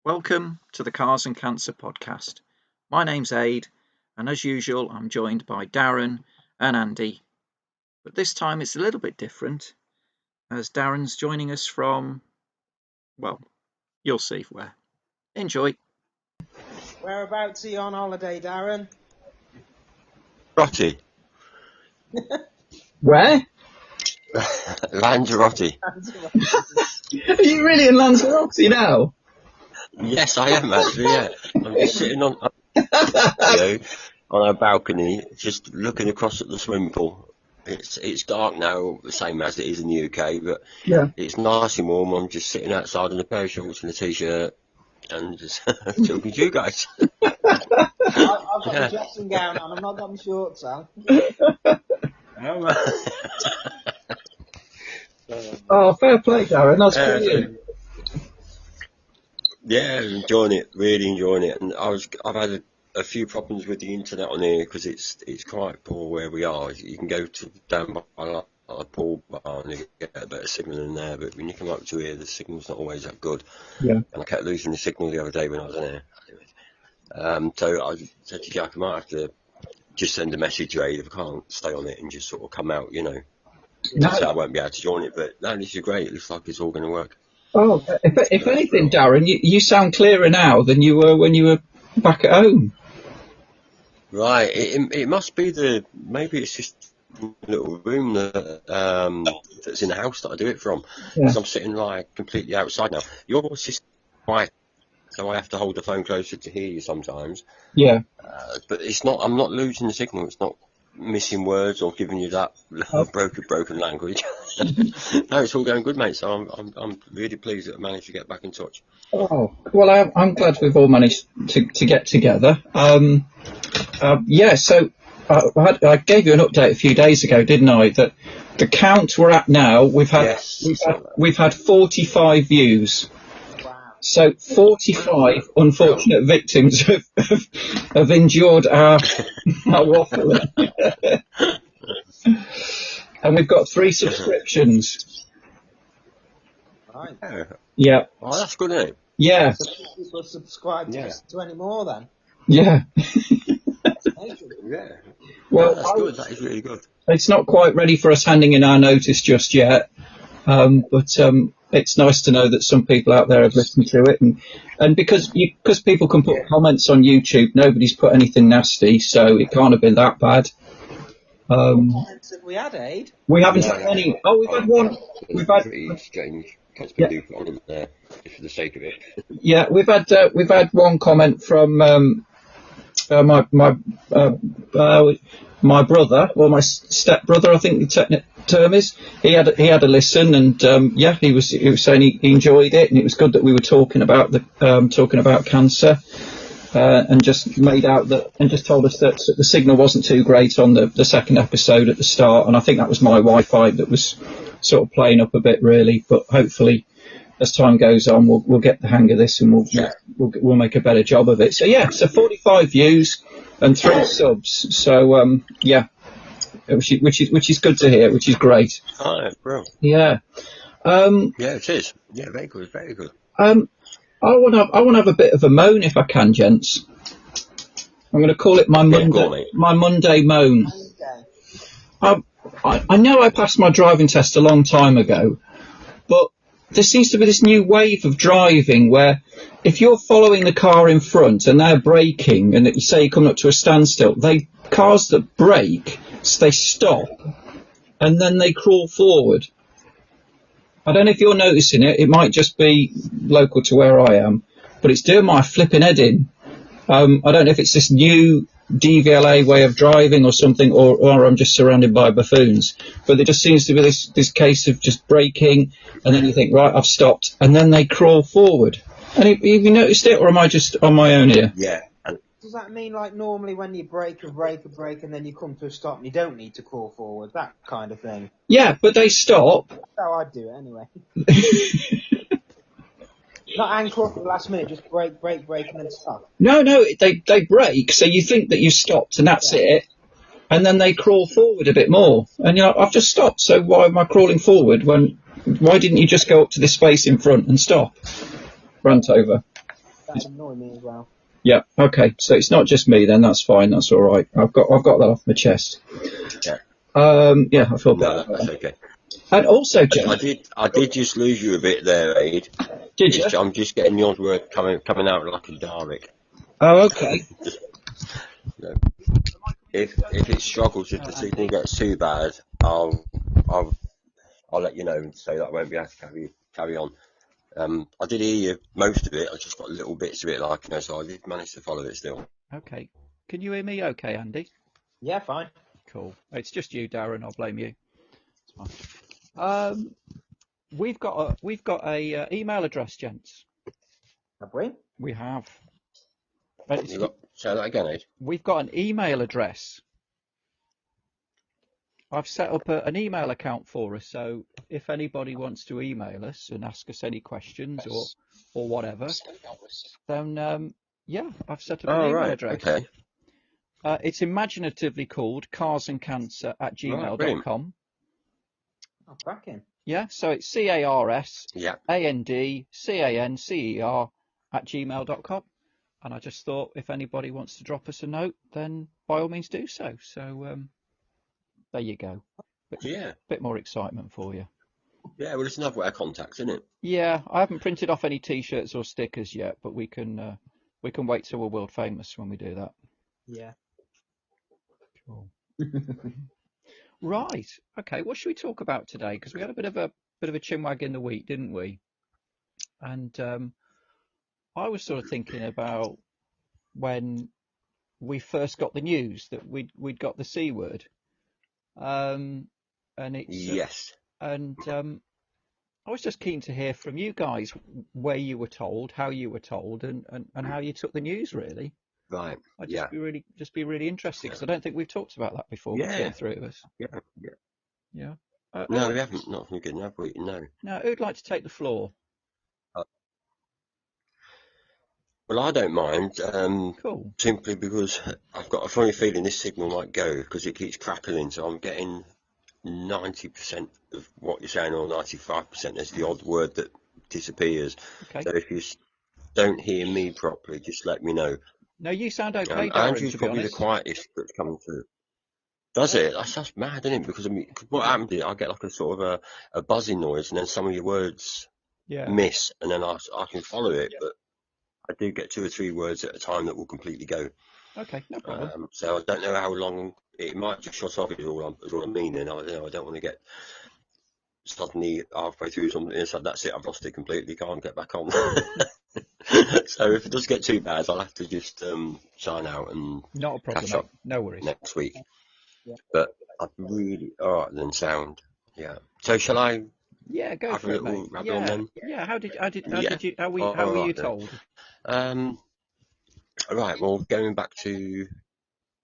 Welcome to the Cars and Cancer podcast. My name's Aid, and as usual, I'm joined by Darren and Andy. But this time it's a little bit different, as Darren's joining us from, well, you'll see where. Enjoy. Whereabouts are you on holiday, Darren? Rotti. Where? Lanzarote. Are you really in Lanzarote now? Yes, I am actually, yeah. I'm just sitting on our balcony, just looking across at the swimming pool. It's dark now, the same as it is in the UK, but Yeah. it's nice and warm. I'm just sitting outside in a pair of shorts and a t-shirt and just talking to you guys. I've got my dressing gown on, I've not got my shorts on. Oh, fair play, Darren. That's brilliant. Yeah, enjoying it, really enjoying it. And I've had a few problems with the internet on here because it's quite poor where we are. You can go down by a pool bar and you get a better signal in there, but when you come up to here, the signal's not always that good. Yeah. And I kept losing the signal the other day when I was in here. So I said to Jack, I might have to just send a message to Aid if I can't stay on it and just sort of come out, you know. No. So I won't be able to join it, but no, this is great. It looks like it's all going to work. Oh, if anything, Darren, you sound clearer now than you were when you were back at home. Right, it must be maybe it's just a little room that's in the house that I do it from. Yeah. Because I'm sitting like completely outside now. Your voice is quiet, so I have to hold the phone closer to hear you sometimes. Yeah. But I'm not losing the signal. It's not missing words or giving you that broken language. No, it's all going good, mate. So I'm really pleased that I managed to get back in touch. Oh, well, I'm glad we've all managed to get together. Yeah, so I gave you an update a few days ago, didn't I? That the count we're at now, we've had 45 views. So 45 unfortunate victims have endured our waffling. And we've got 3 subscriptions. Right. Yeah. Oh, that's good, isn't it? Yeah. So people subscribe to any more then? Yeah. Yeah. Well, that's good. That is really good. It's not quite ready for us handing in our notice just yet. But it's nice to know that some people out there have listened to it, and because people can put comments on YouTube, nobody's put anything nasty, so it can't have been that bad. Comments have we had, Aid? We haven't had any. Oh, we've had one. We've had. Strange. Can't Yeah. do on them there, just for the sake of it. Yeah, we've had one comment from my brother, or my stepbrother, I think the technical term is. He had a listen, and he was saying he enjoyed it, and it was good that we were talking about cancer, and just made out that, and just told us that the signal wasn't too great on the second episode at the start, and I think that was my Wi-Fi that was sort of playing up a bit, really. But hopefully, as time goes on, we'll get the hang of this, and we'll make a better job of it. So yeah, so 45 views and 3 subs. So which is good to hear, which is great. Oh, bro. Yeah. Yeah, it is. Yeah, very good, very good. I want to have a bit of a moan if I can, gents. I'm going to call it my Monday moan. I know I passed my driving test a long time ago, but there seems to be this new wave of driving where if you're following the car in front and they're braking, and you say you're coming up to a standstill, cars that brake, they stop and then they crawl forward. I don't know if you're noticing it. It might just be local to where I am, but it's doing my flipping head in. I don't know if it's this new DVLA way of driving or something, or I'm just surrounded by buffoons. But there just seems to be this case of just braking, and then you think, right, I've stopped, and then they crawl forward. And have you noticed it, or am I just on my own here? Yeah. Does that mean like normally when you brake, and then you come to a stop and you don't need to crawl forward, that kind of thing? Yeah, but they stop. That's how I'd do it anyway. Not anchor up at the last minute, just brake, and then stop. No, they brake, so you think that you've stopped and that's it, and then they crawl forward a bit more. And you're like, I've just stopped, so why am I crawling forward? Why didn't you just go up to this space in front and stop? Rant over. That'd annoy me as well. Yeah. Okay. So it's not just me then. That's fine. That's all right. I've got that off my chest. Yeah. Yeah. I feel No, better. that's okay. And also, I Jen, did just lose you a bit there, Aid. did you? I'm just getting the odd word coming out like a Derek. Oh, okay. No. If it struggles, if the signal gets too bad, I'll let you know and say that I won't be able to carry on. I did hear you most of it. I just got little bits of it, like, you know, so I did manage to follow it still. Okay. Can you hear me okay, Andy? Yeah, fine. Cool. It's just you, Darren. I'll blame you. It's fine. We've got a email address, gents. Have we? We have. Say that again, Aid. We've got an email address. I've set up an email account for us, so if anybody wants to email us and ask us any questions or whatever, then yeah, I've set up an email address. Okay. It's imaginatively called carsandcancer@gmail.com. Oh, cracking. Yeah, so it's carsandcancer@gmail.com. And I just thought if anybody wants to drop us a note, then by all means do so. So there you go. Bit more excitement for you. Yeah, well, it's another way of contact, isn't it? Yeah, I haven't printed off any T-shirts or stickers yet, but we can wait till we're world famous when we do that. Yeah. Cool. Right. Okay. What should we talk about today? Because we had a bit of a chinwag in the week, didn't we? And I was sort of thinking about when we first got the news that we'd got the C word. And it's yes. And I was just keen to hear from you guys where you were told, how you were told, and how you took the news. Really. Right. I'd just be really interested because I don't think we've talked about that before. Yeah. Between the three of us. Yeah. No, we haven't. Not from good enough. No. No. Who'd like to take the floor? Well, I don't mind. Cool. Simply because I've got a funny feeling this signal might go because it keeps crackling. So I'm getting 90% of what you're saying, or 95%. There's the odd word that disappears. Okay. So if you don't hear me properly, just let me know. No, you sound okay, Darren. Andrew's to be probably honest. the quietest that's coming through. Does it? That's mad, isn't it? Because I mean, what happens is I get like a sort of a buzzing noise, and then some of your words miss, and then I can follow it, but I do get 2 or 3 words at a time that will completely go. Okay, no problem. So I don't know how long it might just shut off. Is all I'm meaning. I don't want to get suddenly halfway through something and so that's it. I've lost it completely. Can't get back on. So if it does get too bad, I'll have to just sign out and not a problem. Catch up no worries. Next week. Yeah. But I'd really all right then. Sound. Yeah. So shall I? Yeah, go for it, mate. On then? Yeah. How were you told? Right. Well, going back to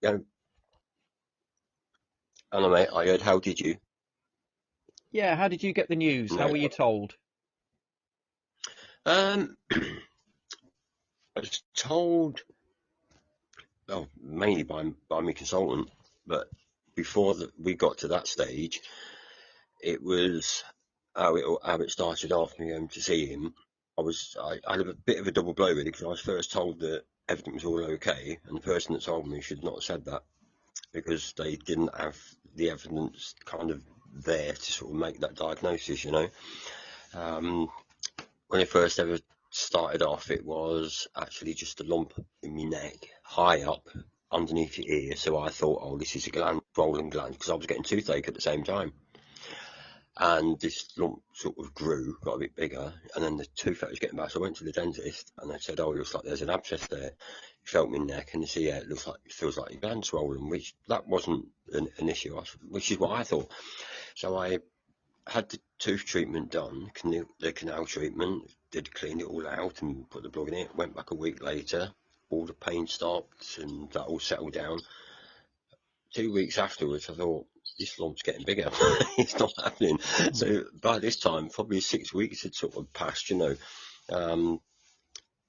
Anna, mate, I heard. How did you? Yeah. How did you get the news? No. How were you told? I was told, well, mainly by my consultant, but before we got to that stage, it was how it started off. Me going to see him, I had a bit of a double blow really, because I was first told that everything was all okay, and the person that told me should not have said that because they didn't have the evidence kind of there to sort of make that diagnosis, you know. When it first ever started off, it was actually just a lump in my neck, high up underneath your ear. So I thought, oh, this is a rolling gland, because I was getting toothache at the same time. And this lump sort of grew, got a bit bigger, and then the toothache was getting bad. So I went to the dentist, and they said, oh, it looks like there's an abscess there. He felt my neck, and they said, yeah, it feels like your gland's swollen, which that wasn't an issue, which is what I thought. So I had the tooth treatment done, the canal treatment, did clean it all out and put the plug in it. Went back a week later, all the pain stopped and that all settled down. 2 weeks afterwards, I thought, this lump's getting bigger. It's not happening. So by this time, probably 6 weeks had sort of passed, you know.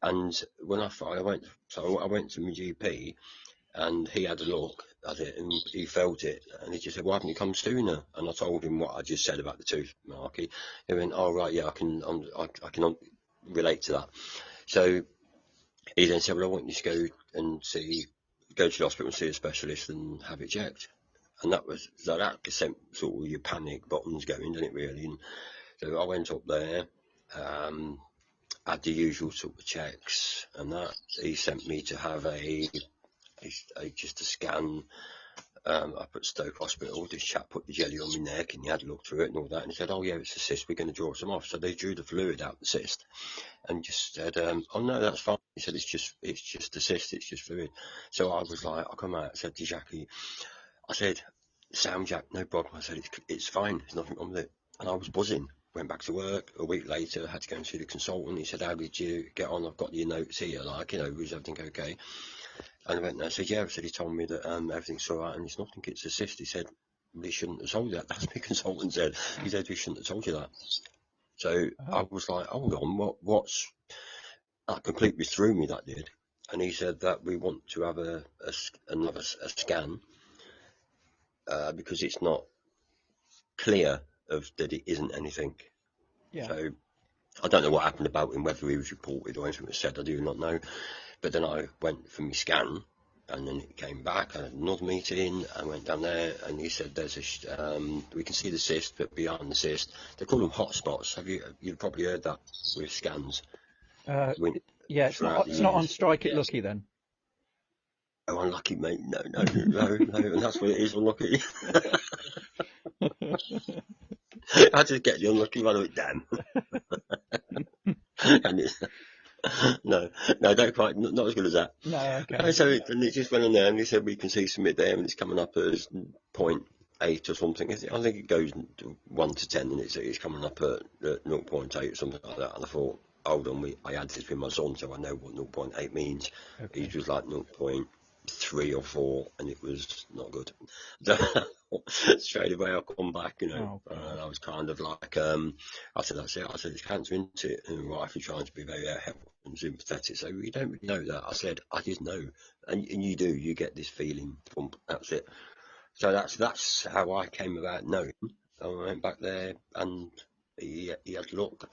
And when I went to my GP, and he had a look at it and he felt it, and he just said, why haven't you come sooner? And I told him what I just said about the tooth marky. He went, oh right, yeah, I can relate to that. So he then said, well, I want you to go to the hospital and see a specialist and have it checked. And that sent sort of your panic buttons going, didn't it, really? And so I went up there, had the usual sort of checks, and that he sent me to have just a scan up at Stoke Hospital. This chap put the jelly on my neck and he had a look through it and all that, and he said, oh yeah, it's a cyst, we're going to draw some off. So they drew the fluid out the cyst and just said, oh no, that's fine. He said, it's just a cyst, it's just fluid. So I was like, I come out, I said to Jackie, I said, sound Jack, no problem. I said, it's fine, there's nothing wrong with it. And I was buzzing. Went back to work. A week later, had to go and see the consultant. He said, how did you get on? I've got your notes here, like, was everything okay? And I went there, I said, yeah. I said, he told me that everything's all right and it's nothing, it's a cyst. He said, well, he shouldn't have told you that. That's what my consultant said. He said, we shouldn't have told you that. So I was like, hold on, what's... That completely threw me, that did. And he said that we want to have another scan because it's not clear that it isn't anything. Yeah. So I don't know what happened about him, whether he was reported or anything was said, I do not know. But then I went for my scan, and then it came back. I had another meeting. I went down there, and he said, "There's we can see the cyst, but behind the cyst, they call them hotspots. You've probably heard that with scans? Yeah, it's not on Strike It Lucky then. Oh, unlucky, mate. No, and that's what it is, unlucky. I just get the unlucky one of it, damn. And it's, no, don't quite, not as good as that. No, okay. So it just went on there, and he said we can see something there, and it's coming up as 0.8 or something. I think it goes 1 to 10, and it's coming up at 0.8 or something like that. And I thought, hold on, I had this with my son, so I know what 0.8 means. Okay. It was like 0.3 or 4, and it was not good. Straight away I come back, and I was kind of like, I said, that's it. I said, it's cancer, isn't it? And my wife was trying to be very helpful and sympathetic. So we don't really know that. I said, I did know, and you do. You get this feeling. That's it. So that's how I came about knowing. I went back there, and he had a look,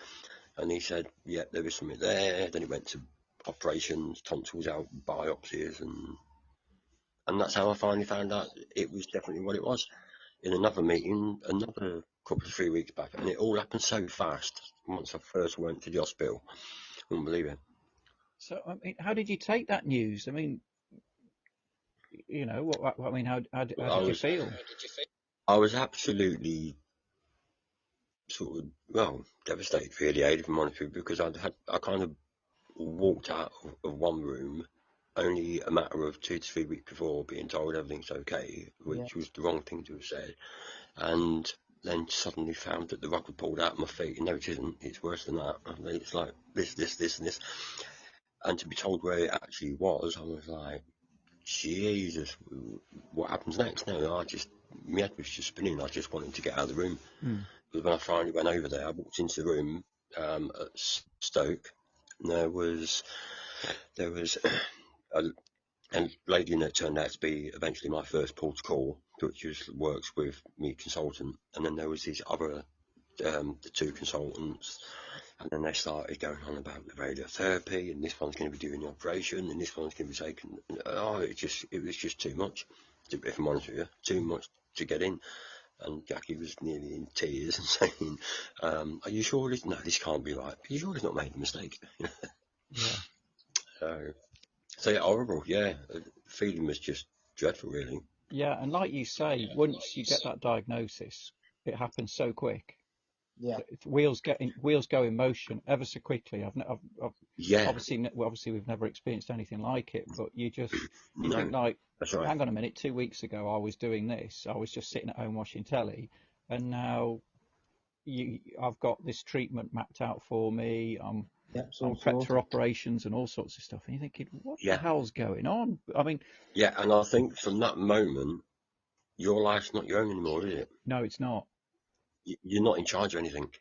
and he said, yeah, there was something there. Then he went to operations, tonsils out, biopsies, and that's how I finally found out it was definitely what it was. In another meeting, another couple of 3 weeks back, and it all happened so fast once I first went to the hospital. I couldn't believe it. So, I mean, how did you take that news? I mean, how did you feel? I was absolutely sort of, devastated, really, if I'm honest with you, because I kind of walked out of one room only a matter of 2 to 3 weeks before being told everything's okay, which was the wrong thing to have said, and then suddenly found that the rug was pulled out of my feet. No, it isn't. It's worse than that. It's like this, and this. And to be told where it actually was, I was like, Jesus, what happens next? No, my head was just spinning. I just wanted to get out of the room. Because when I finally went over there, I walked into the room at Stoke, and there was a lady that turned out to be eventually my first port of call, which works with me consultant, and then there was these other the 2 consultants, and then they started going on about the radiotherapy, and this one's going to be doing the operation, and this one's going to be taking. It was just too much. If I'm honest with you, too much to get in. And Jackie was nearly in tears and saying, "Are you sure this can't be right? Are you sure he's not made a mistake?" Yeah. So yeah, horrible. Yeah, the feeling was just dreadful, really. Yeah, and like you say, once you get that diagnosis, it happens so quick. Yeah. Wheels go in motion ever so quickly. Obviously we've never experienced anything like it, but you think like, that's right. Hang on a minute, 2 weeks ago I was doing this, I was just sitting at home watching telly, and now I've got this treatment mapped out for me. I'm prepped for operations and all sorts of stuff, and you're thinking, what the hell's going on? I mean, and I think from that moment, your life's not your own anymore, is it? No, it's not. You're not in charge of anything.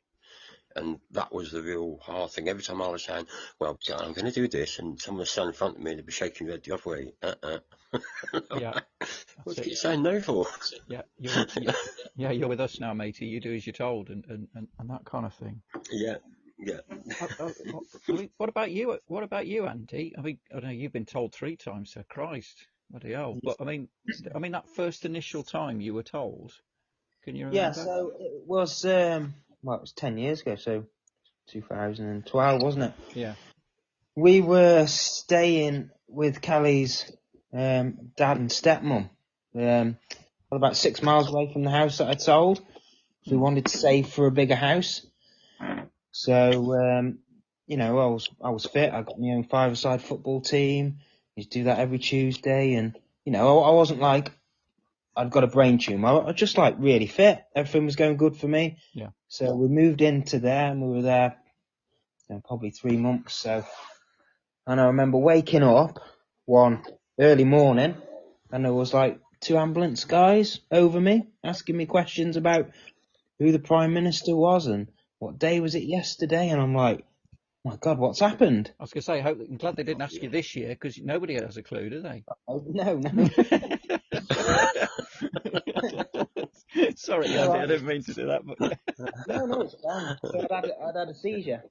And that was the real hard thing. Every time I was saying, well, I'm going to do this, and someone was standing in front of me, they'd be shaking their head the other way. Yeah. What are you saying no for? Yeah, you're with us now, matey. You do as you're told, and that kind of thing. Yeah. Yeah. I mean, what about you? What about you, Andy? I mean, I know you've been told 3 times, so Christ, bloody hell. But I mean that first initial time you were told, can you Yeah, remember? so it was, well, it was 10 years ago, so 2012, wasn't it? Yeah. We were staying with Kelly's dad and stepmom, about 6 miles away from the house that I'd sold. So we wanted to save for a bigger house. So, you know, I was fit. I got my own five-a-side football team. Used to do that every Tuesday, and you know, I wasn't like I'd got a brain tumor. I was just like really fit. Everything was going good for me. Yeah. So we moved into there, and we were there probably 3 months. So, and I remember waking up one early morning, and there was like 2 ambulance guys over me asking me questions about who the Prime Minister was and what day was it yesterday, and I'm like, my God, what's happened? I was going to say, I'm glad they didn't ask you this year because nobody has a clue, do they? Oh, no. Sorry, Andy, I didn't mean to do that. But No, it's fine. So I'd had a seizure.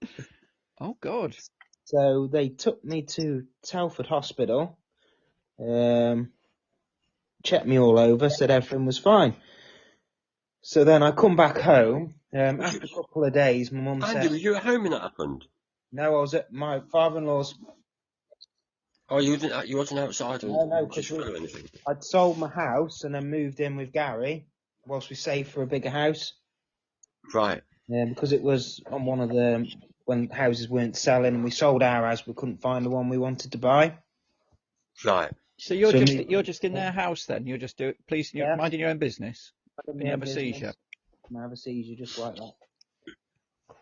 Oh, God. So they took me to Telford Hospital, checked me all over, said everything was fine. So then I come back home. After a couple of days, my mum Andy, said, was you at home when that happened? no, I was at my father-in-law's. Oh, you wasn't outside and No, just because flew anything? I'd sold my house and then moved in with Gary whilst we saved for a bigger house. Right. Because it was on one of the, when houses weren't selling and we sold our house, we couldn't find the one we wanted to buy. Right. So So you're just in their house then? You're just you're minding your own business? in And my you own have a business. seizure? I have a seizure just like that.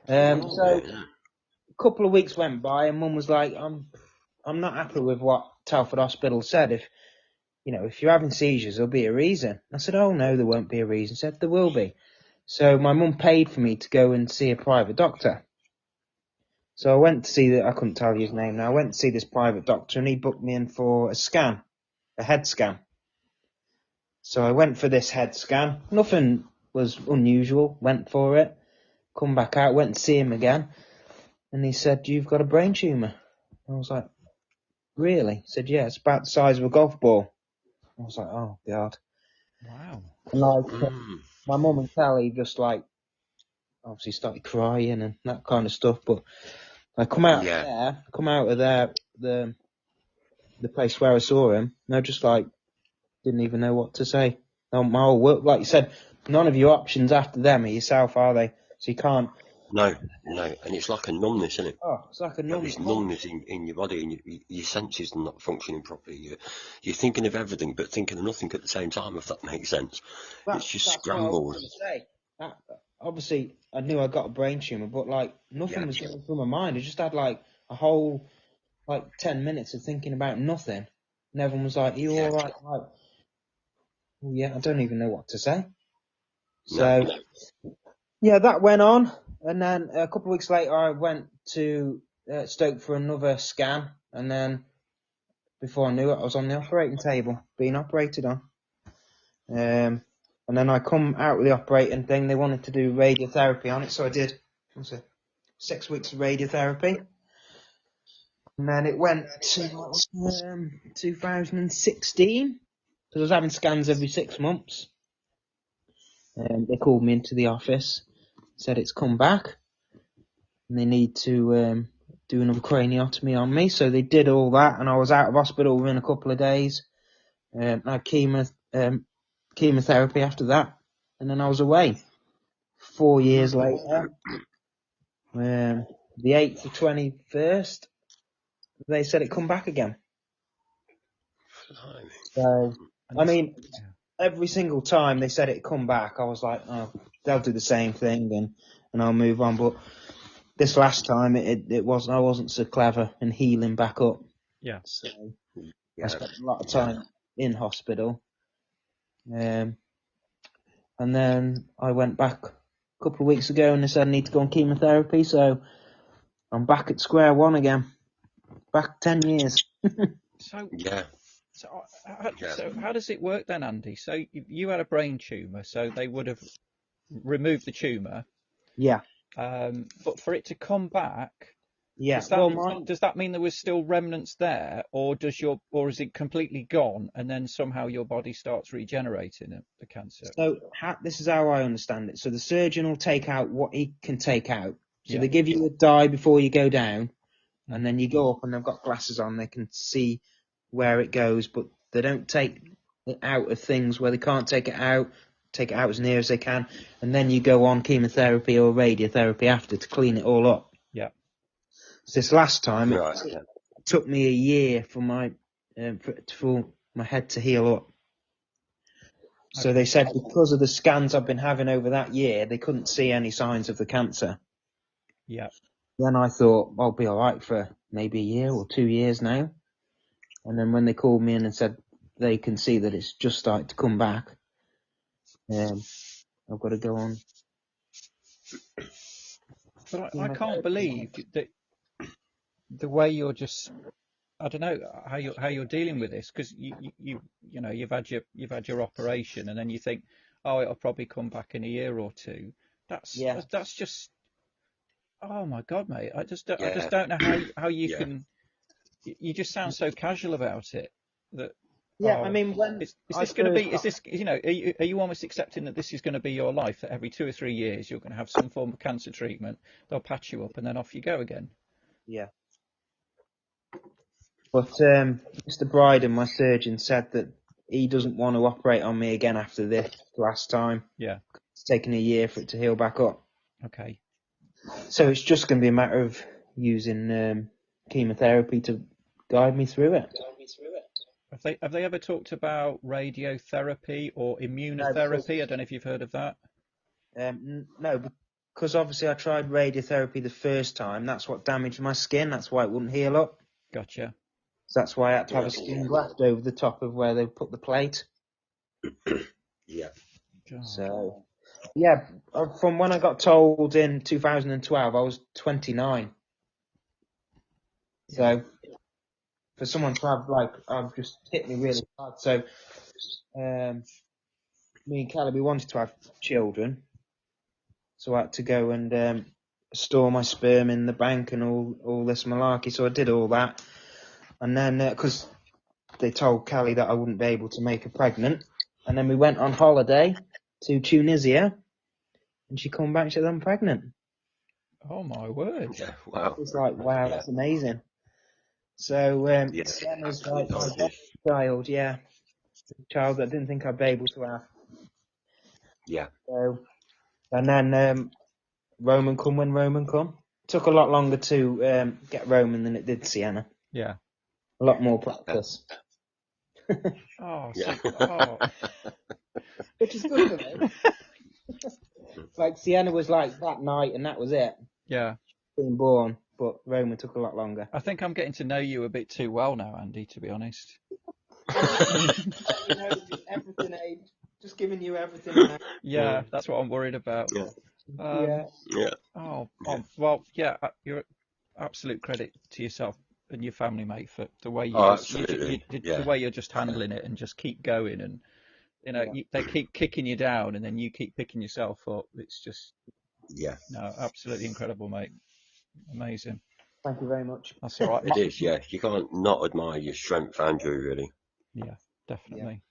Oh, So yeah. a couple of weeks went by and Mum was like, I'm not happy with what Telford Hospital said. If you're having seizures, there'll be a reason. I said, oh no, there won't be a reason. Said there will be. So my mum paid for me to go and see a private doctor. So I went to see I couldn't tell you his name now. I went to see this private doctor and he booked me in for a head scan. So I went for this head scan. Nothing was unusual. Went for it. Come back out, went to see him again. And he said, you've got a brain tumour. I was like, really? He said, yeah, it's about the size of a golf ball. I was like, oh, God. Wow. And my mum and Sally just obviously started crying and that kind of stuff. But I come out of there, the place where I saw him, and I just didn't even know what to say. My whole work, like you said, none of your options after them are yourself, are they? So you can't. No, and it's like a numbness, isn't it? Oh, it's like a You have this numbness in your body, and your senses are not functioning properly. You're thinking of everything, but thinking of nothing at the same time, if that makes sense. It's just That's what I was scrambled. going to say. Obviously, I knew I got a brain tumour, but nothing was going through my mind. I just had a whole 10 minutes of thinking about nothing, and everyone was like, "Are you all right?" I'm like, well, yeah, I don't even know what to say. So yeah, that went on, and then a couple of weeks later, I went to Stoke for another scan, and then before I knew it, I was on the operating table being operated on. And then I come out with the operating thing. They wanted to do radiotherapy on it, so I did 6 weeks of radiotherapy. And then it went to 2016, because I was having scans every 6 months. They called me into the office, said it's come back, and they need to do another craniotomy on me. So they did all that, and I was out of hospital within a couple of days. I had chemotherapy after that, and then I was away. 4 years later, the 8th of 21st, they said it come back again. So, I mean, every single time they said it come back, I was like, oh, they'll do the same thing and I'll move on. But this last time, it wasn't. I wasn't so clever in healing back up. Yeah. So I spent a lot of time in hospital. And then I went back a couple of weeks ago and they said I need to go on chemotherapy. So I'm back at square one again. Back 10 years. So how does it work then, Andy? So you had a brain tumour, so they would have removed the tumour. Yeah. But for it to come back, Yeah. does that Well, mine. does that mean there was still remnants there, or or is it completely gone and then somehow your body starts regenerating it, the cancer? So this is how I understand it. So the surgeon will take out what he can take out. So Yeah. they give you a dye before you go down, and Mm. then you go up, and they've got glasses on. They can see where it goes, but they don't take it out of things where they can't take it out. Take it out as near as they can, and then you go on chemotherapy or radiotherapy after to clean it all up. Yeah. So this last time, Right. it Yeah. took me a year for my head to heal up. So they Okay. said because of the scans I've been having over that year, they couldn't see any signs of the cancer. Yeah. Then I thought I'll be all right for maybe a year or 2 years now. And then when they called me in and said they can see that it's just started to come back, I've got to go on. But I can't believe that the way you're just, I don't know how you're dealing with this, because you know you've had your operation and then you think, oh, it'll probably come back in a year or two. Yeah. That's just, oh my God, mate. I just Yeah. don't know how you Yeah. can. You just sound so casual about it. That, Yeah, I oh, mean, when is I this going to first be? Is got, this, you know? Are you almost accepting that this is going to be your life? That every 2 or 3 years you're going to have some form of cancer treatment. They'll patch you up and then off you go again. yeah. But Mr. Bryden, my surgeon, said that he doesn't want to operate on me again after this last time. Yeah. It's taken a year for it to heal back up. Okay. So it's just going to be a matter of using chemotherapy to guide me through it. Have they ever talked about radiotherapy or No, because immunotherapy? I don't know if you've heard of that. no, because obviously I tried radiotherapy the first time. That's what damaged my skin. That's why it wouldn't heal up. Gotcha. So that's why I had to have Yeah. a skin graft over the top of where they put the plate. Yeah. God. So yeah, from when I got told in 2012, I was 29. So for someone to have I've just hit me really hard. So me and Kelly, we wanted to have children, so I had to go and store my sperm in the bank and all this malarkey. So I did all that, and then because they told Kelly that I wouldn't be able to make her pregnant, and then we went on holiday to Tunisia, and she come back and said I'm pregnant. Oh my word. Yeah. Wow. It's like, wow, Yeah. that's amazing. So Yeah. Sienna's Happy like my positive. child, yeah, child that I didn't think I'd be able to have. Yeah. So and then Roman come when Roman come. Took a lot longer to get Roman than it did Sienna. Yeah. A lot more Yeah. practice. Oh, Yeah. Which is good for me. Like Sienna was like that night and that was it. yeah. Being born. But Roman took a lot longer. I think I'm getting to know you a bit too well now, Andy, to be honest. You know, just everything, Abe. Just giving you everything. Now. Yeah, that's what I'm worried about. Yeah. Yeah. Yeah. Well, yeah, you're absolute credit to yourself and your family, mate, for the way Oh, absolutely. the Yeah. way you're just handling it and just keep going, and you know they keep kicking you down and then you keep picking yourself up. It's just Yeah. no, absolutely incredible, mate. Amazing. Thank you very much. That's all right. It is. Yeah. You can't not admire your strength, Andrew. Really. Yeah, Yeah. definitely.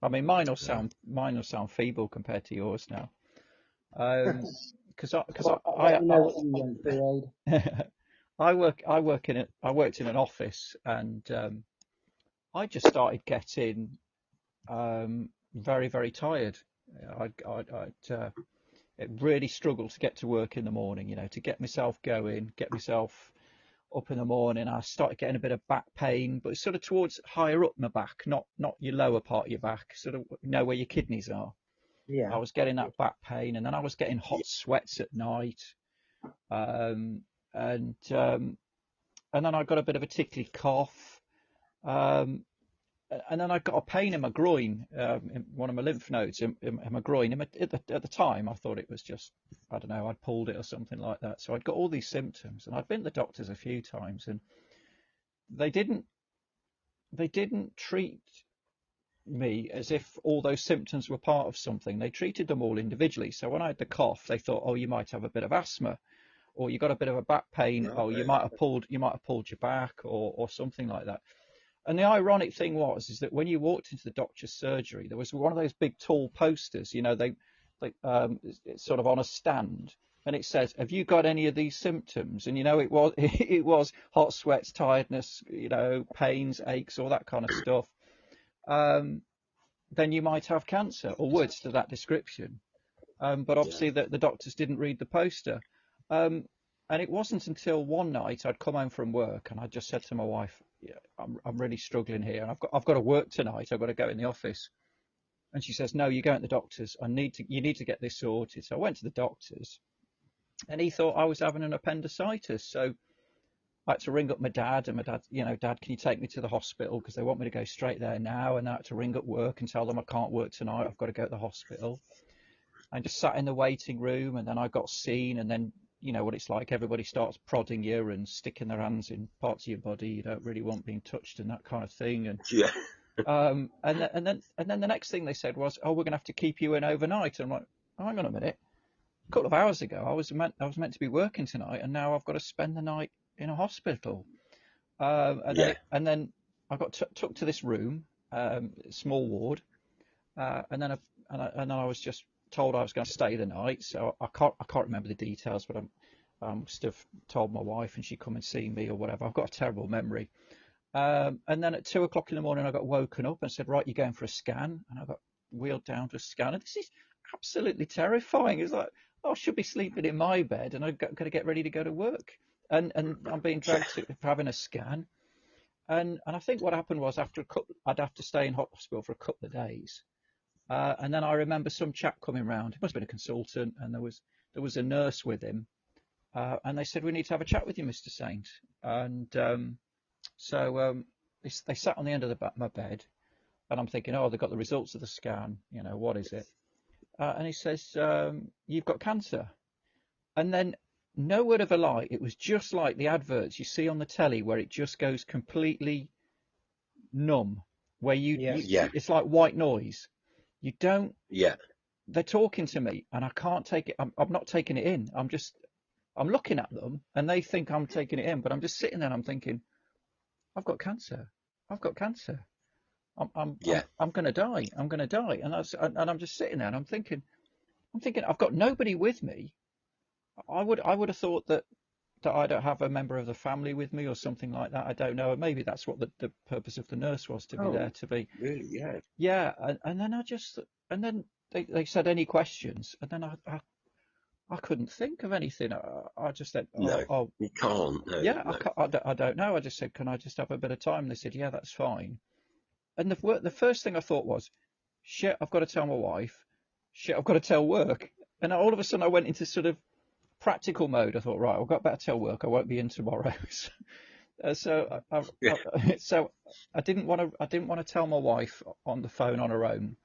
I mean, mine will sound feeble compared to yours now. Because Well, you know what you went through, Abe. I worked in an office, and I just started getting very, very tired. It really struggled to get to work in the morning, you know, to get myself going, get myself up in the morning. I started getting a bit of back pain, but it's sort of towards higher up my back, not your lower part of your back, sort of, you know, where your kidneys are. I Yeah. was getting that back pain, and then I was getting hot sweats at night, um, and um, and then I got a bit of a tickly cough, um, and then I got a pain in my groin, in one of my lymph nodes in my groin. At the time, I thought it was just, I don't know, I'd pulled it or something like that. So I'd got all these symptoms, and I'd been to the doctors a few times, and they didn't treat me as if all those symptoms were part of something. They treated them all individually. So when I had the cough, they thought, oh, you might have a bit of asthma, or you got a bit of a back pain. Oh, you might have pulled your back, or something like that. And the ironic thing is that when you walked into the doctor's surgery, there was one of those big tall posters, it's sort of on a stand, and it says, have you got any of these symptoms? And, it was hot sweats, tiredness, pains, aches, all that kind of stuff. Then you might have cancer, or words to that description. But obviously the doctors didn't read the poster. And it wasn't until one night I'd come home from work and I just said to my wife, I'm really struggling here, and I've got to work tonight. I've got to go in the office. And she says, no, you're going to the doctors. You need to get this sorted. So I went to the doctors, and he thought I was having an appendicitis. So I had to ring up my dad, and my dad, Dad, can you take me to the hospital? Because they want me to go straight there now. And I had to ring up work and tell them I can't work tonight. I've got to go to the hospital. I just sat in the waiting room, and then I got seen, and then you know what it's like. Everybody starts prodding you and sticking their hands in parts of your body you don't really want being touched and that kind of thing. And and then the next thing they said was, oh, we're going to have to keep you in overnight. And I'm like, oh, hang on a minute. A couple of hours ago, I was meant to be working tonight, and now I've got to spend the night in a hospital. And then I got took to this room, small ward, and then I was just told I was going to stay the night. So I can't remember the details, but I must have told my wife, and she come and see me or whatever. I've got a terrible memory. And then at 2 o'clock in the morning, I got woken up and said, right, you're going for a scan. And I got wheeled down to a scan. And this is absolutely terrifying. It's like, oh, I should be sleeping in my bed, and I've got to get ready to go to work. And I'm being dragged for having a scan. And I think what happened was I'd have to stay in hospital for a couple of days. And then I remember some chap coming round. It must have been a consultant, and there was a nurse with him. And they said, we need to have a chat with you, Mr. Saint. And so they sat on the end of my bed, and I'm thinking, oh, they've got the results of the scan. What is it? And he says, you've got cancer. And then, no word of a lie, it was just like the adverts you see on the telly where it just goes completely numb, where it's like white noise. You don't. Yeah. They're talking to me, and I can't take it. I'm not taking it in. I'm looking at them, and they think I'm taking it in, but I'm just sitting there and I'm thinking, I've got cancer. I've got cancer. I'm going to die. I'm going to die. And I'm just sitting there and I'm thinking, I've got nobody with me. I would have thought that I don't have a member of the family with me or something like that. I don't know. Maybe that's what the purpose of the nurse was, to be there, to be. Really? Yeah. Yeah. And then they said, any questions? And then I couldn't think of anything. I just said, no, you can't. No, yeah, no. I don't know. I just said, can I just have a bit of time? And they said, yeah, that's fine. And the first thing I thought was, shit, I've got to tell my wife. Shit, I've got to tell work. And all of a sudden I went into sort of practical mode. I thought, right, I've got better tell work. I won't be in tomorrow. So I didn't want to tell my wife on the phone on her own,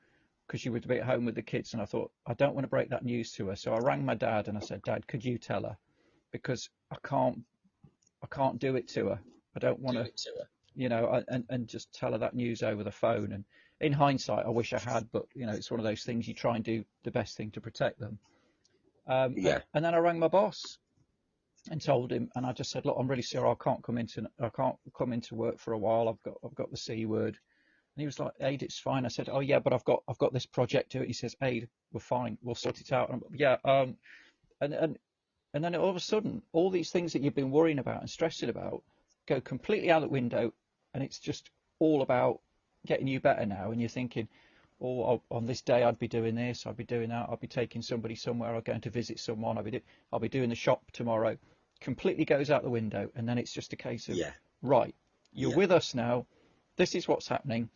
because she would be at home with the kids. And I thought, I don't want to break that news to her. So I rang my dad and I said, Dad, could you tell her? Because I can't do it to her. I don't want to, and just tell her that news over the phone. And in hindsight, I wish I had, but it's one of those things, you try and do the best thing to protect them. And then I rang my boss and told him, and I just said, look, I'm really sorry, I can't come into work for a while. I've got the C word. And he was like, Aid, it's fine. I said, oh yeah, but I've got this project to it. He says, Aid, we're fine, we'll sort it out. And then all of a sudden, all these things that you've been worrying about and stressing about go completely out the window, and it's just all about getting you better now. And you're thinking, oh, on this day I'd be doing this, I'd be doing that, I'll be taking somebody somewhere, I'll going to visit someone, I'll be doing the shop tomorrow. Completely goes out the window, and then it's just a case of, right, you're with us now, this is what's happening.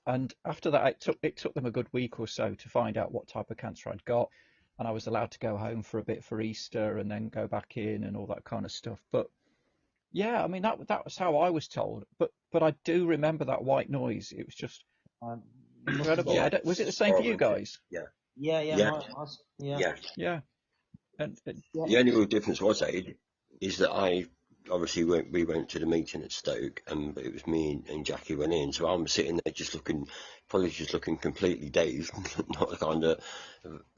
And after that, it took them a good week or so to find out what type of cancer I'd got, and I was allowed to go home for a bit for Easter and then go back in and all that kind of stuff. But yeah, I mean, that was how I was told. But I do remember that white noise. It was just incredible. Yeah. Was it the same for you guys? Yeah. Yeah. Yeah. And The only real difference was, Aid, is that I obviously we went to the meeting at Stoke, and it was me and Jackie went in. So I'm sitting there probably just looking completely dazed, not kind of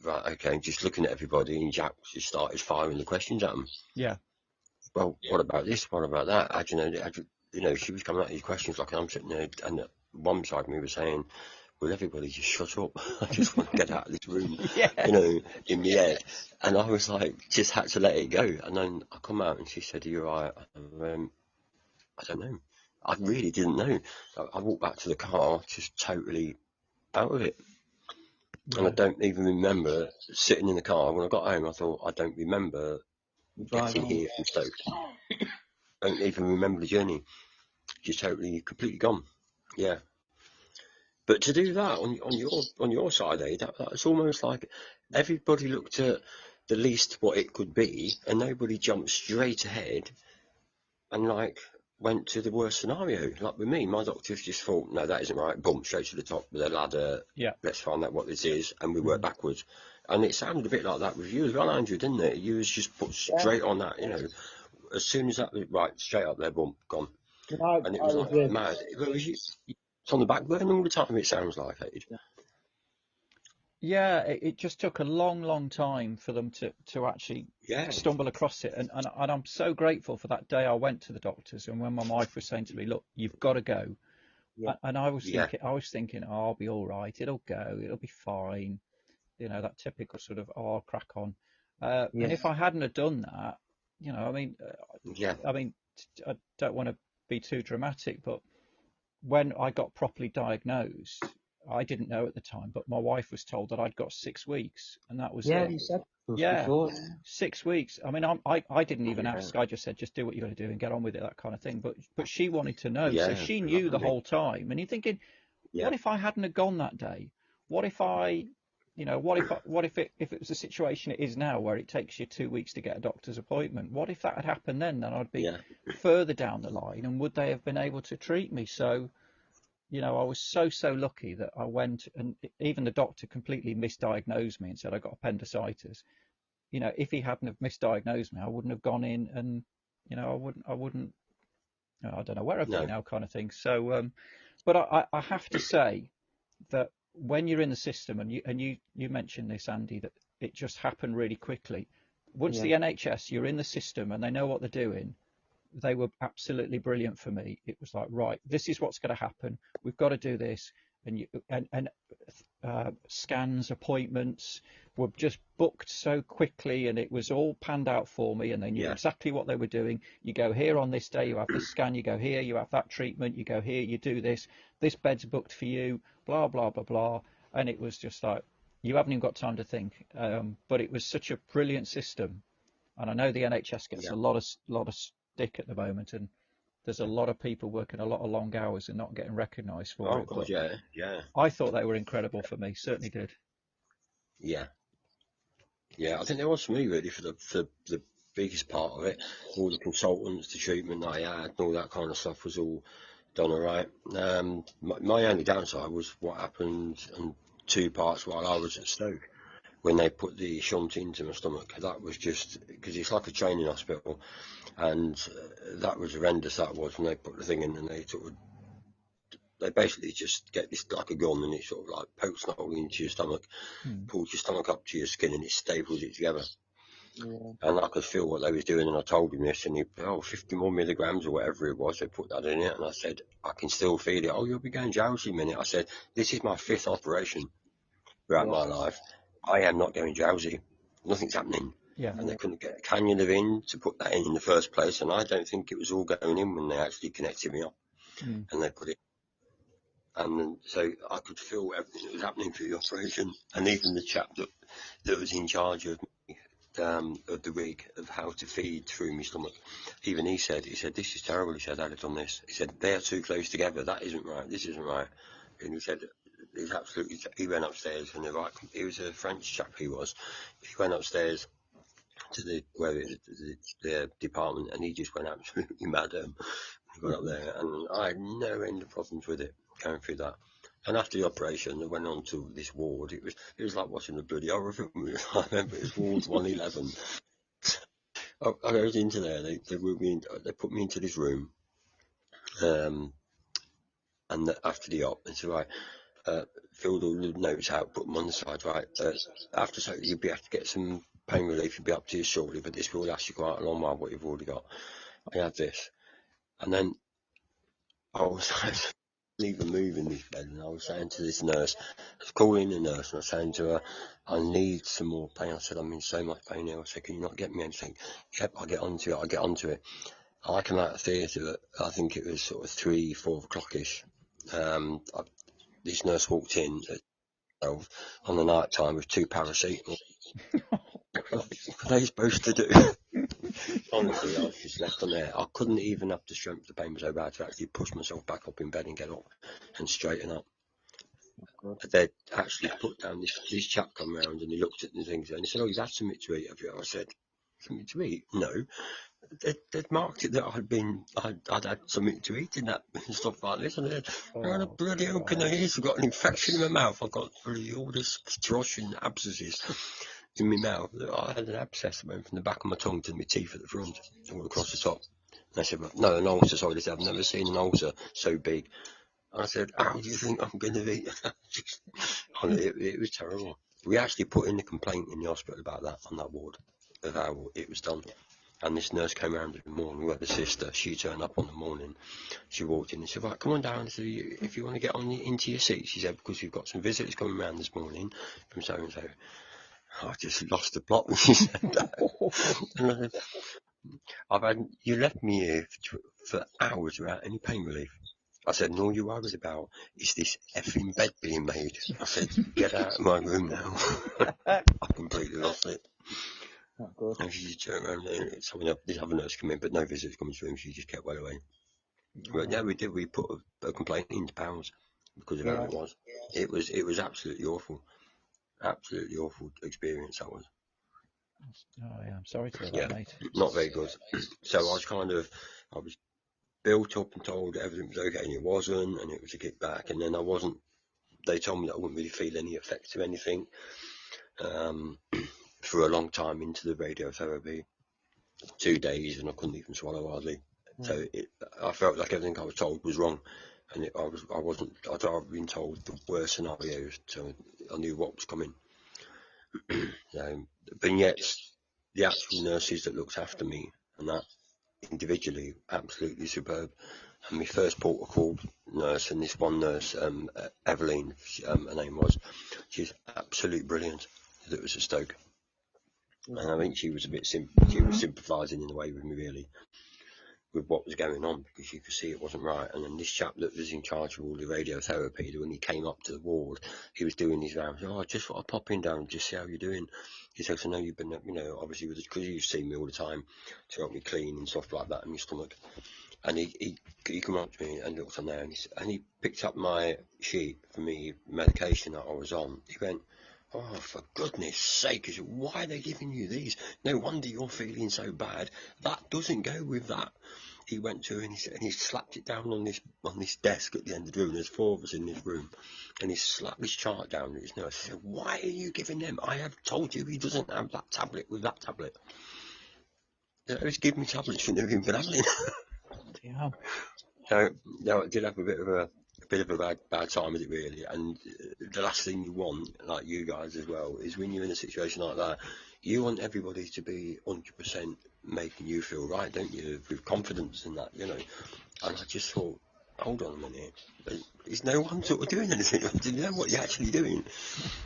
right, okay, just looking at everybody. And Jack just started firing the questions at them. Yeah. Well, what about this? What about that? How do you know, she was coming at these questions like I'm sitting there, and one side of me was saying, will everybody just shut up? I just want to get out of this room, you know, in my head. And I was like, just had to let it go. And then I come out and she said, are you all right? I don't know. I really didn't know. I walked back to the car, just totally out of it. Yeah. And I don't even remember sitting in the car. When I got home, I thought, I don't remember getting here from Stoke. I don't even remember the journey. Just totally, completely gone. Yeah. But to do that on your side, that's almost like everybody looked at the least what it could be, and nobody jumped straight ahead and like went to the worst scenario. Like with me, my doctors just thought, no, that isn't right. Boom, straight to the top with a ladder. Yeah. Let's find out what this is, and we work backwards. And it sounded a bit like that with you as well, Andrew, didn't it? You was just put straight on that, you know. As soon as that was right, straight up there, boom, gone. And it was like mad. It's on the back burner all the time, it sounds like, Ade. Yeah, it just took a long time for them to actually stumble across it. And I'm so grateful for that day I went to the doctors, and when my wife was saying to me, look, you've got to go. And I was thinking, oh, I'll be all right. It'll go. It'll be fine. You know, that typical sort of, oh, I'll crack on. And if I hadn't have done that, you know, I mean, I don't want to be too dramatic, but when I got properly diagnosed, I didn't know at the time, but my wife was told that I'd got 6 weeks, and that was it. You said Yeah, before. 6 weeks. I mean, I didn't even ask. I just said, just do what you got to do and get on with it, that kind of thing. But she wanted to know, so she knew the whole time. And you're thinking, what if I hadn't have gone that day? What if I, you know, what if it was the situation it is now, where it takes you 2 weeks to get a doctor's appointment? What if that had happened then? Then I'd be further down the line, and would they have been able to treat me? So, you know, I was so lucky that I went, and even the doctor completely misdiagnosed me and said I got appendicitis. You know, if he hadn't have misdiagnosed me, I wouldn't have gone in, and you know, I wouldn't, you know, I don't know where I'd be now, kind of thing. So, but I have to say that when you're in the system, and you mentioned this, Andy, that it just happened really quickly. Once the NHS, you're in the system and they know what they're doing. They were absolutely brilliant for me. It was like, right, this is what's going to happen. We've got to do this. And scans, appointments were just booked so quickly, and it was all panned out for me, and they knew exactly what they were doing. You go here on this day, you have this scan, you go here, you have that treatment, you go here, you do this bed's booked for you, blah, blah, blah, blah. And it was just like, you haven't even got time to think. But it was such a brilliant system. And I know the NHS gets a lot of stick at the moment, and there's a lot of people working a lot of long hours and not getting recognised for it. God, yeah. I thought they were incredible for me. Certainly did. Yeah. I think there was for me really for the biggest part of it. All the consultants, the treatment that I had, and all that kind of stuff was all done all right. My only downside was what happened in 2 parts while I was at Stoke, when they put the shunt into my stomach. That was just because it's like a training hospital, and that was horrendous. That was when they put the thing in, and they basically just get this like a gun, and it sort of like pokes a hole into your stomach, pulls your stomach up to your skin, and it staples it together. And I could feel what they was doing, and I told him this, and he, 50 more milligrams or whatever it was, they put that in it, and I said, I can still feel it. Oh, you'll be going drowsy in a minute. I said, this is my 5th operation throughout my life. I am not going drowsy. Nothing's happening. And they couldn't get a cannula in to put that in the first place, and I don't think it was all going in when they actually connected me up and they put it. And so I could feel everything that was happening through the operation, and even the chap that was in charge of me, of the rig, of how to feed through my stomach, even he said, this is terrible. He said, I'd have done this. He said, they're too close together. That isn't right. This isn't right. And he said, he went upstairs, and he was a French chap, he went upstairs to the department, and he just went absolutely mad. He went up there, and I had no end of problems with it going through that. And after the operation, they went on to this ward. It was like watching a bloody horror film. I remember it was Ward 111. I goes into there. They put me into this room, and after the op, they said, right, filled all the notes out, put them on the side, right. After so you'll be able to get some pain relief. You'll be up to you shortly, but this will last you quite a long while. What you've already got. I had this, and then I was even moving this bed, and I was saying to this nurse, I was calling the nurse, and I was saying to her, I need some more pain. I said, I'm in so much pain now. I said, can you not get me anything? Yep, I'll get onto it. I came out of theatre, I think it was sort of 3-4 o'clock-ish. This nurse walked in at 12 on the night time with 2 paracetamol. What are they supposed to do? Honestly, I was just left on there. I couldn't even have the strength. The pain was so bad to actually push myself back up in bed and get up and straighten up. They'd actually put down this chap come round and he looked at the things and he said, oh, you've had something to eat, have you? I said, something to eat? No. They'd marked it that I'd had something to eat in that and stuff like this. And I said, oh, bloody hell, can I hear? I've got an infection in my mouth. I've got bloody all this thrush and abscesses in my mouth. I had an abscess that went from the back of my tongue to my teeth at the front, all across the top. And I said, well, no, an ulcer, sorry, I've never seen an ulcer so big. And I said, how do you think I'm going to be? It was terrible. We actually put in a complaint in the hospital about that on that ward, of how it was done. And this nurse came around in the morning, we had a sister, she turned up on the morning, she walked in and said, right, come on down, so if you want to get on into your seat, she said, because we've got some visitors coming around this morning from so and so. I just lost the plot when she said that. You left me here for hours without any pain relief. I said, and all you're worried about is this effing bed being made. I said, get out of my room now. I completely lost it. Not good. And she just turned around and this other nurse come in, but no visitors coming to the room. She just kept well away. But yeah, we did. We put a complaint into Pounds because of how it was. It was absolutely awful. Absolutely awful experience that was. Oh yeah, I'm sorry to hear that, mate. Not very good. So I was built up and told everything was okay, and it wasn't, and it was a kickback, and then they told me that I wouldn't really feel any effects of anything for a long time into the radiotherapy, 2 days, and I couldn't even swallow hardly. So I felt like everything I was told was wrong, and I'd been told the worst scenarios, so I knew what was coming. But yet, the actual nurses that looked after me and that individually, absolutely superb. And my first port of call nurse, and this one nurse, Evelyn, her name was, she's absolutely brilliant. That was at Stoke, and I think she was sympathising in a way with me, really, with what was going on, because you could see it wasn't right. And then this chap that was in charge of all the radiotherapy, when he came up to the ward, he was doing his rounds. Oh, I just thought I'd pop in down and just see how you're doing. He said, I know you've been, obviously, because you've seen me all the time to help me clean and stuff like that in my stomach. And he came up to me and looked on there, and he picked up my sheet for me medication that I was on. He went, oh, for goodness sake, I said, why are they giving you these? No wonder you're feeling so bad. That doesn't go with that. He went to her and he slapped it down on this desk at the end of the room. There's 4 of us in this room, and he slapped this chart down at his nurse. He said, why are you giving them? I have told you he doesn't have that tablet with that tablet. They always give me tablets for doing Benadryl. Yeah. So I did have a bit of a bad time with it, really. And the last thing you want, like you guys as well, is when you're in a situation like that, you want everybody to be 100% making you feel right, don't you? With confidence and that, And I just thought, hold on a minute, is no one sort of doing anything? Do you know what you're actually doing?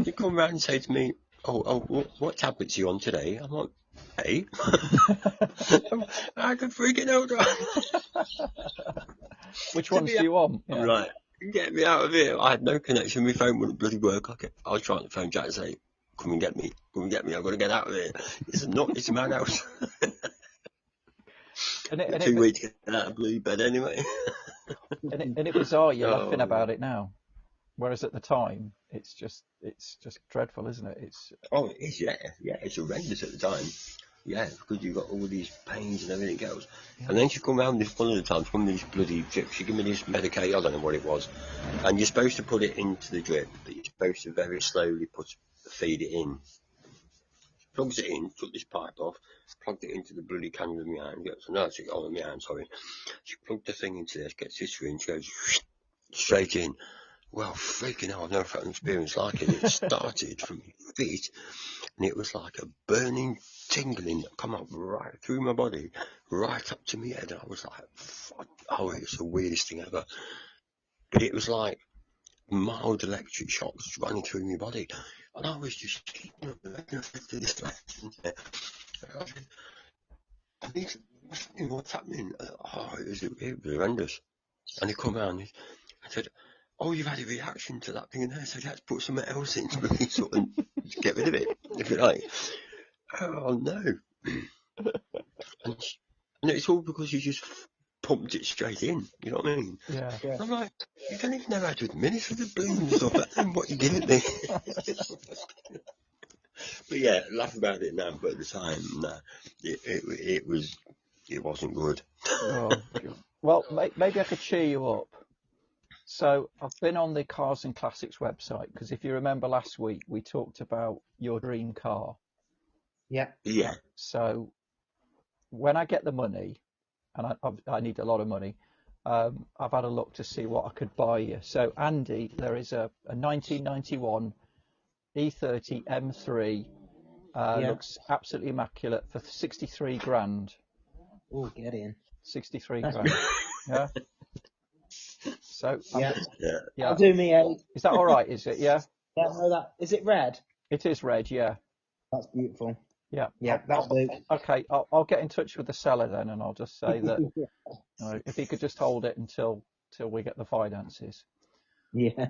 You come around and say to me, what tablets are you on today? I'm like, hey? I can freaking out. Which ones do you want? Yeah. I'm like, get me out of here. I had no connection. My phone wouldn't bloody work. I was trying to phone Jack and say, come and get me. I've got to get out of here. It's a madhouse. And 2 weeks to get out of blue bed anyway. and it was, you're laughing about it now. Whereas at the time, it's just dreadful, isn't it? It is, yeah. It's horrendous at the time. Yeah, because you've got all these pains and everything else. Yeah. And then she come round one of the times, one of these bloody drips, she gave me this medication, I don't know what it was. And you're supposed to put it into the drip, but you're supposed to very slowly feed it in. plugs it in, took this pipe off, plugged it into the bloody candle in my hand. No, she got on my hand, sorry. She plugged the thing into this, gets this ring, she goes straight in. Well, freaking hell, I've never felt an experience like it. It started from my feet, and it was like a burning tingling that come up right through my body, right up to my head. And I was like, fuck, oh, it's the weirdest thing ever. But it was like mild electric shocks running through my body. And I was just keeping up with this lesson. What's happening? Oh, it was horrendous. And he come round and said, oh, you've had a reaction to that thing in there, so let's put something else in to sort of get rid of it, if you like. Oh, no. And it's all because you just pumped it straight in, you know what I mean? Yeah. I'm like, you don't even know how to administer the boom stuff, and what you giving me. But yeah, laugh about it now, but at the time, no, it wasn't good. Oh, well, maybe I could cheer you up. So I've been on the Cars and Classics website, because if you remember last week, we talked about your dream car. Yeah. Yeah. So when I get the money, and I need a lot of money, I've had a look to see what I could buy you. So Andy, there is a 1991 E30 M3, looks absolutely immaculate, for 63 grand. Oh, get in. 63 grand. Yeah. So Yeah. yeah. That'll do me, eh? Is that all right? Is it? Yeah. Yeah, no, that is it red? It is red. Yeah. That's beautiful. Yeah. Yeah, that'll do. Okay. I'll get in touch with the seller then, and I'll just say that if he could just hold it until we get the finances. Yeah.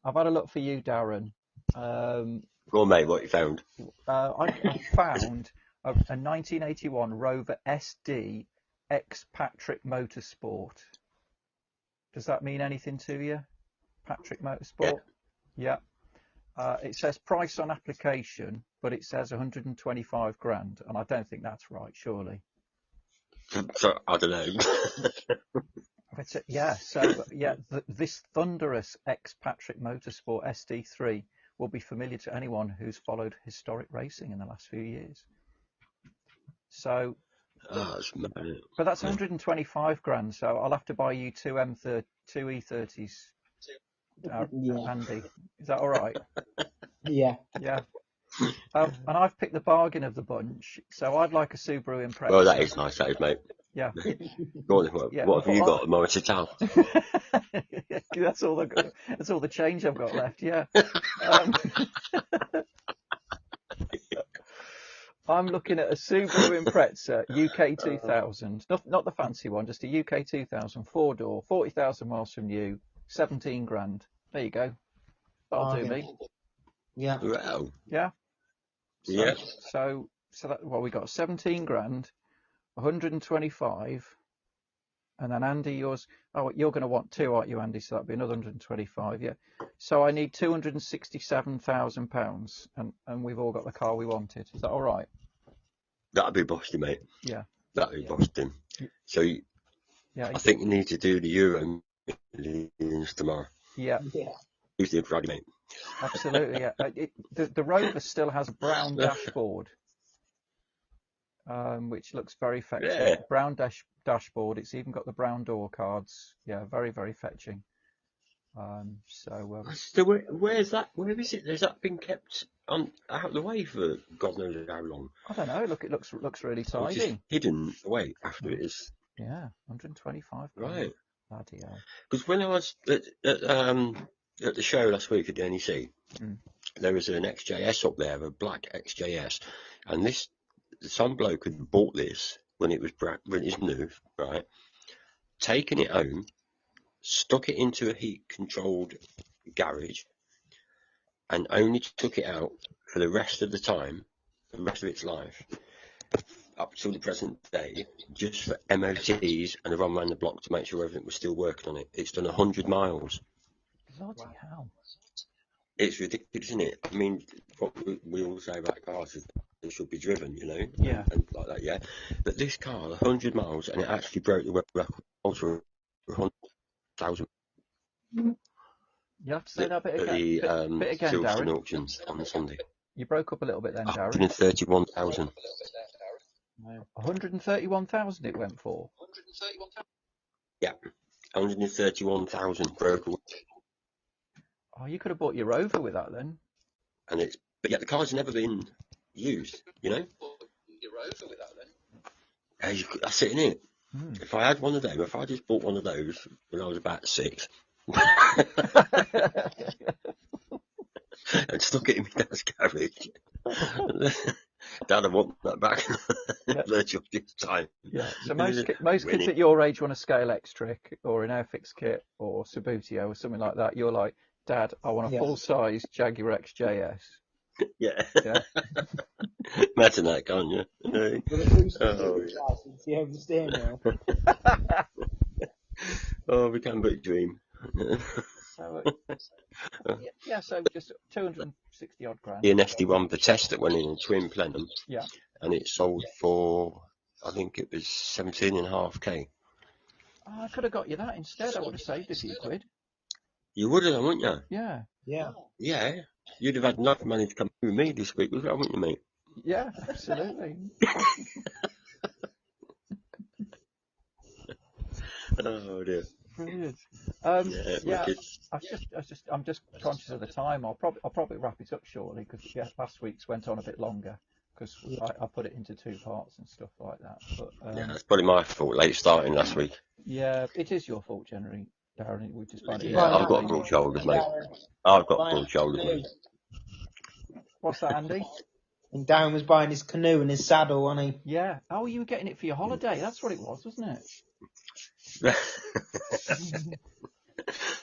I've had a look for you, Darren. Go on, mate, what you found? I found a 1981 Rover SD X Patrick Motorsport. Does that mean anything to you? Patrick Motorsport? Yeah. It says price on application, but it says 125 grand, and I don't think that's right, surely. So, I don't know. This thunderous X Patrick Motorsport SD3 will be familiar to anyone who's followed historic racing in the last few years. So, That's mad. but that's 125 grand, so I'll have to buy you two E30s, Andy. Is that all right? Yeah. Yeah. And I've picked the bargain of the bunch, so I'd like a Subaru Impreza. Well, that is nice, that is, mate. Yeah. Go on, what have you got? A Morris-Ital? That's all the change I've got left. Yeah. I'm looking at a Subaru Impreza UK 2000, not the fancy one, just a UK 2000 4-door, 40,000 miles from new, 17 grand. There you go. That'll do me. Yeah. Wow. Yeah. Yeah. So that, well, we got 17 grand, 125, and then Andy, you're going to want two, aren't you, Andy? So that'd be another 125. Yeah. So I need £267,000, and we've all got the car we wanted. Is that all right? That'd be busting, mate. Yeah. That'd be busting. So, I think you need to do the Euro millions tomorrow. Yeah. Who's the Friday, mate? Absolutely. Yeah. The Rover still has a brown dashboard, which looks very fetching. Yeah. Brown dashboard. It's even got the brown door cards. Yeah, very, very fetching. So where's that? Where is it? Has that been kept out of the way for God knows how long? I don't know. Look, it looks really tidy. Just hidden away after it is. Yeah, 125. Right. Bloody hell. Because when I was at the show last week at the NEC, there was an XJS up there, a black XJS, and some bloke had bought this when it was new, right? Taken it home, stuck it into a heat-controlled garage, and only took it out for the rest of its life, up till the present day, just for MOTs and a run around the block to make sure everything was still working on it. It's done 100 miles. Bloody hell. It's ridiculous, isn't it? I mean, what we all say about cars is they should be driven, you know? Yeah. And like that, yeah. But this car, 100 miles, and it actually broke the record for 100,000. You have to say that bit again. At the bit again, Silverstone Darren. auctions on the Sunday. You broke up a little bit then, Darren. 131,000. 131,000 it went for. Yeah, 131,000 broke away. Oh, you could have bought your Rover with that then. But yet the car's never been used, you know? That's it, innit? If I had one of them, if I just bought one of those when I was about 6 and stuck it in my dad's garage, Dad, I want that back. Let's just this time. Yeah. So most kids at your age want a Scale X trick or an Airfix kit or Subutio or something like that. You're like, Dad, I want a full-size Jaguar XJS. Yeah. Yeah. Imagine that, can't you? Oh, we can but dream. So just 260 odd grand. The nasty one, the test that went in twin plenum. Yeah. And it sold for, I think it was 17.5k. Oh, I could have got you that instead. I would have saved a few quid. You would have, wouldn't you? Yeah. Yeah. Yeah. You'd have had enough money to come through me this week, wouldn't you, mate? Yeah, absolutely. Oh dear. Brilliant. I'm just conscious of the time. I'll probably wrap it up shortly because last week's went on a bit longer because I put it into 2 parts and stuff like that. But it's probably my fault, late starting last week. Yeah, it is your fault generally, Darren. We just find it. Yeah, I've got broad shoulders, mate. I've got broad shoulders, mate. What's that, Andy? And Darren was buying his canoe and his saddle, wasn't he? Yeah. Oh, you were getting it for your holiday. That's what it was, wasn't it?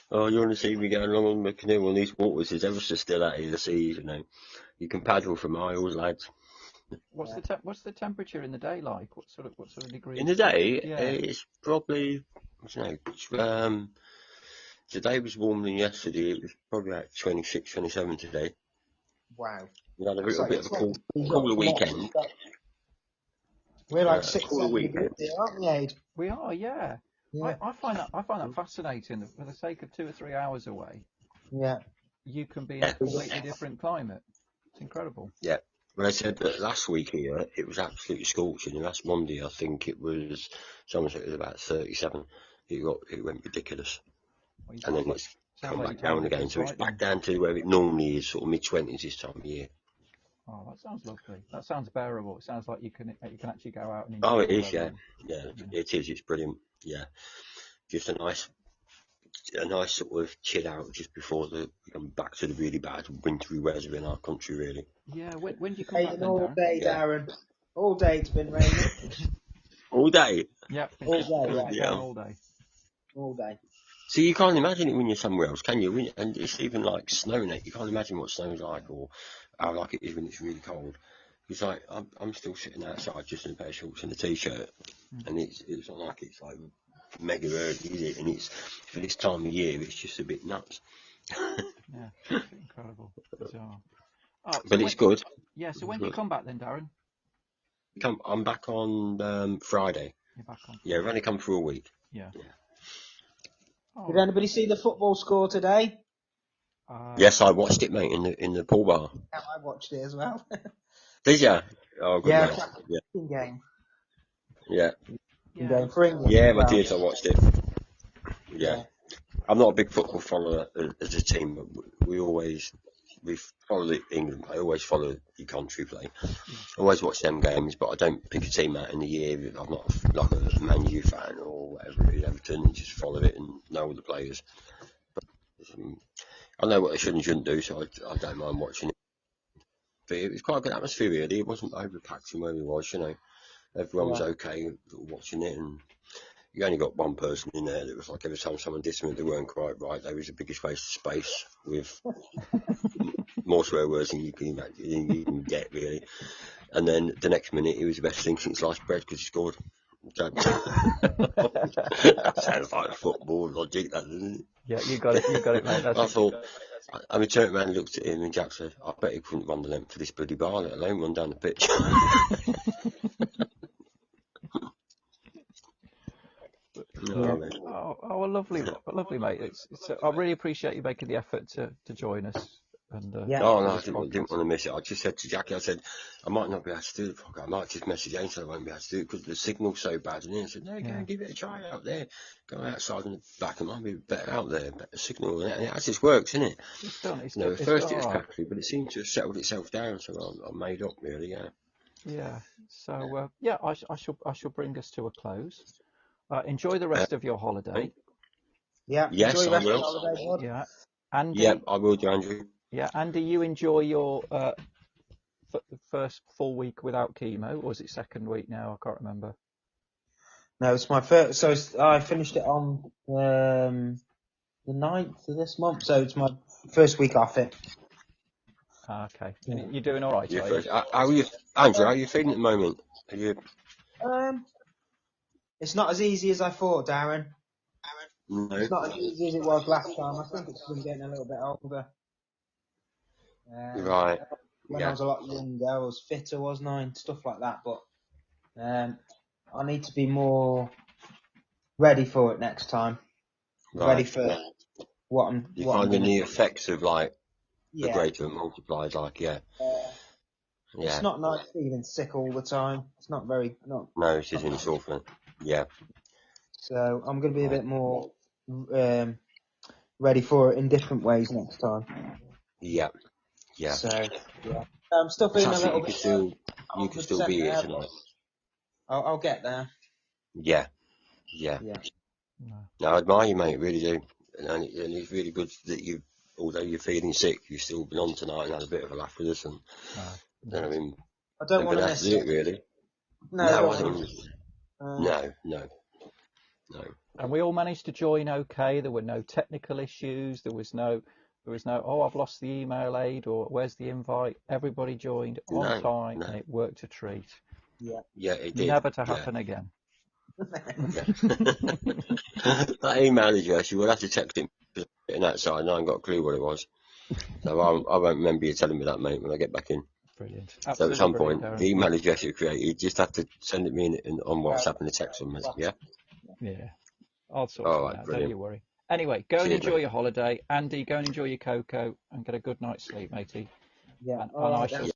Oh, you want to see me going along on the canoe on these waters? It's ever so still out of the seas, you know. You can paddle for miles, lads. What's the temperature in the day like? What sort of degree? In the day, it's probably, I don't know. Today was warmer than yesterday. It was probably about 26, 27 today. Wow. We had a little bit of a cooler weekend. We're like 6 cooler weekend, aren't we, Aid? We are, yeah. I find that fascinating. For the sake of 2 or 3 hours away, you can be in a completely different climate. It's incredible. Yeah. Well, I said that last week here it was absolutely scorching, and last Monday I think it was, someone said it was about 37. It went ridiculous, and then it's come back down again. So it's back down to where it normally is, sort of mid-20s this time of year. Oh, that sounds lovely. That sounds bearable. It sounds like you can actually go out and enjoy. Oh, it is, yeah. It is. It's brilliant. Yeah, just a nice sort of chill out just before we come back to the really bad wintry weather in our country, really. Yeah. When do you come back then, all Darren? day, Darren. All day it's been raining. All day. Yeah. All day. Yeah. All day. All day. See, you can't imagine it when you're somewhere else, can you? And it's even like snowing it. You can't imagine what snow's like or how like it is when it's really cold. It's like I'm still sitting outside just in a pair of shorts and a t-shirt, and it's not like it's like mega early, is it? And it's for this time of year, it's just a bit nuts. Yeah, it's incredible, bizarre. Oh, so but it's good. Yeah. So when do you come back then, Darren? I'm back on Friday. You're back on. Yeah, I've only come for a week. Yeah. Oh. Did anybody see the football score today? Yes, I watched it, mate, in the pool bar. Yeah, I watched it as well. Did you? Oh, good. Yeah. Game. Yeah. Game for England. Yeah, I did. I watched it. Yeah. I'm not a big football follower as a team, but we follow England. I always follow the country play. I always watch them games, but I don't pick a team out in the year. I'm not like a Man U fan or whatever it is, Everton, and just follow it and know all the players. But, I know what they should and shouldn't do, so I don't mind watching it. But it was quite a good atmosphere, really. It wasn't overpacked from where we was, you know. Everyone was okay watching it, and you only got one person in there that was like every time someone did something that weren't quite right, they was the biggest waste of space with more swear words than you can imagine, you can get, really. And then the next minute, he was the best thing since sliced bread because he scored. That sounds like football logic, that, doesn't it? Yeah, you got it, mate. I thought, I turned around and looked at him, and Jack said, I bet he couldn't run the length for this bloody bar, let alone run down the pitch. Oh, lovely, mate. I really appreciate you making the effort to join us. And Yeah. Oh, no, I this didn't want to miss it. I just said to Jackie, I said, I might not be able to do the podcast. I might just message Ainsley, I won't be able to do it because the signal's so bad. And he said, no, go and give it a try out there. Go outside and back, it might be better out there, better signal. And it just works, isn't it? It's done. It's At it's first done it was all right. crackly, but it seemed to have settled itself down, so I made up, really, yeah. Yeah. So I shall bring us to a close. Enjoy the rest of your holiday. Yeah. Yes, Enjoy the I rest of the will. holiday, bud. Yeah. Andy. Yep, I will do, Andrew. Yeah. Andy, you enjoy your first full week without chemo, or is it second week now? I can't remember. No, it's my first. So I finished it on the 9th of this month. So it's my first week off it. Okay. And you're doing all right, You are you? first. How are you, Andrew? How are you feeling at the moment? Are you? It's not as easy as I thought, Darren. No. It's not as easy as it was last time. I think it's been getting a little bit older. Right. When I was a lot younger, I was fitter, wasn't I, and stuff like that. But I need to be more ready for it next time. Right. Ready for what I'm. You're what I'm finding gonna the do. effects of like the Yeah. greater multiplied, like yeah. It's not nice feeling sick all the time. It's not very. No, it isn't softening. Yeah. So I'm going to be a bit more ready for it in different ways next time. Yeah. Yeah. So yeah, I'm still feeling a little bit. You can still be here tonight. I'll get there. Yeah. Yeah. Yeah. No, I admire you, mate. Really do. And it's really good that you, although you're feeling sick, you've still been on tonight and had a bit of a laugh with us. And I mean, I don't want to miss it. Really. No, I don't. No. And we all managed to join okay. There were no technical issues. There was no, oh, I've lost the email aid, or where's the invite? Everybody joined on time, and it worked a treat. Yeah. Yeah, it did. Never to happen again. That email address, you will have to text him and that side, and I haven't got a clue what it was. So I won't remember you telling me that, mate, when I get back in. Brilliant. So at some point, Darren. the email address you create, you just have to send it me on WhatsApp and a text on me, yeah? Yeah. I'll sort All it right, out, brilliant. don't you worry. Anyway, go and Cheers, enjoy mate. your holiday. Andy, go and enjoy your cocoa and get a good night's sleep, matey. Yeah. And I shall